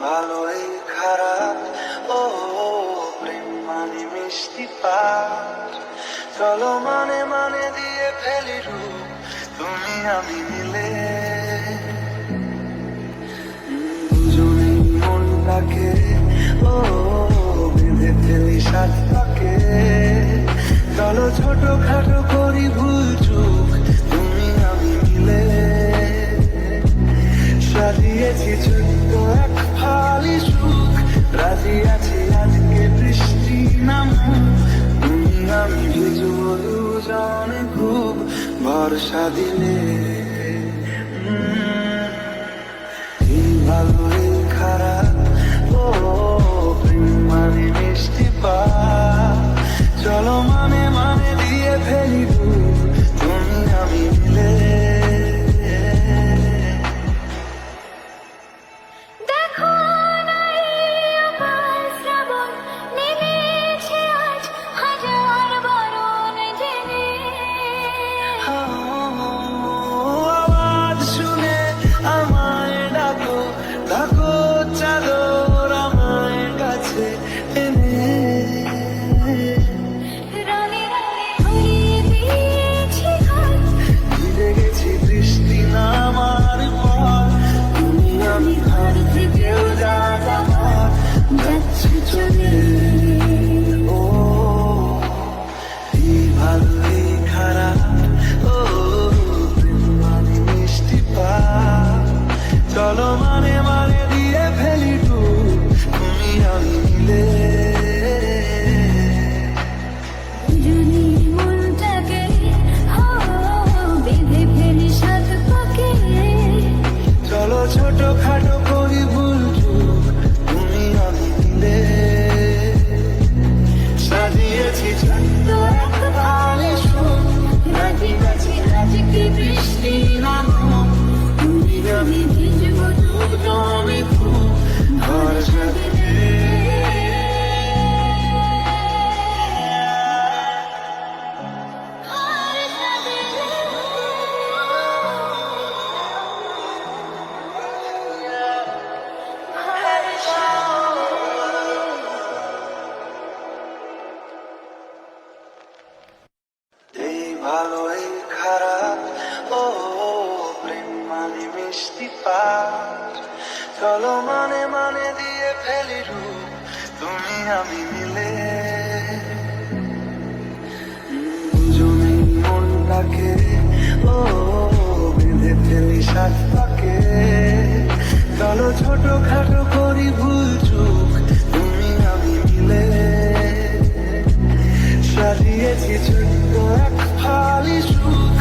ভালোই খারাপ ও প্রেম মানে মিষ্টি পার। চলো মানে মানে দিয়ে ফেলি রূপ তুমি আমি মিলে। দুজনেই মনটাকে ও বেঁধে ফেলি সাত পাকে। চলো ছোট খাটো করি ভুল চুক তুমি আমি মিলে। সাজিয়েছি ছোট্ট এক ফালি সুখ, রাজি আছি আজকে বৃষ্টি নামুক। তুমি আমি ভিজবো দুজনে খুব ভরসা দিলে। এই ভালো এই খারাপ ও প্রেম মানে মিষ্টি পা। চলো মানে মানে দিয়ে ফেলি রূপ তুমি আমি মিলে। আওয়াজ শুনে আমায় ডাকো, ডাকো চাদর আমায় কাছে এনে। ভিজে গেছি বৃষ্টি নামার পর, তুমি আমি ঘর থেকেও আমার যাচ্ছি চলে। ও এই ভালো এই খারাপ ও প্রেম মানে মিষ্টি পা। চলো মানে মানে দিয়ে ফেলি ডুব তুমি আমি মিলে। চলো ছোট খাটো করি ভুল চুক তুমি আমি মিলে। সাজিয়েছি ছোট্ট এক ফালি সুখ, রাজি আছি আজকে বৃষ্টি নামুক। তুমি আমি ভিজবো দুজনে খুব ভরসা দিলে। এই ভালো এই খারাপ ও প্রেম মানে মিষ্টি পার। চলো মানে মানে দিয়ে ফেলি রূপ তুমি আমি মিলে। দুজনেই মনটাকে ও বেঁধে ফেলি সাত পাকে। চলো ছোট খাটো করি ভুল চুক তুমি আমি মিলে। সাজিয়েছি ছোট্ট এক ফালি সুখ,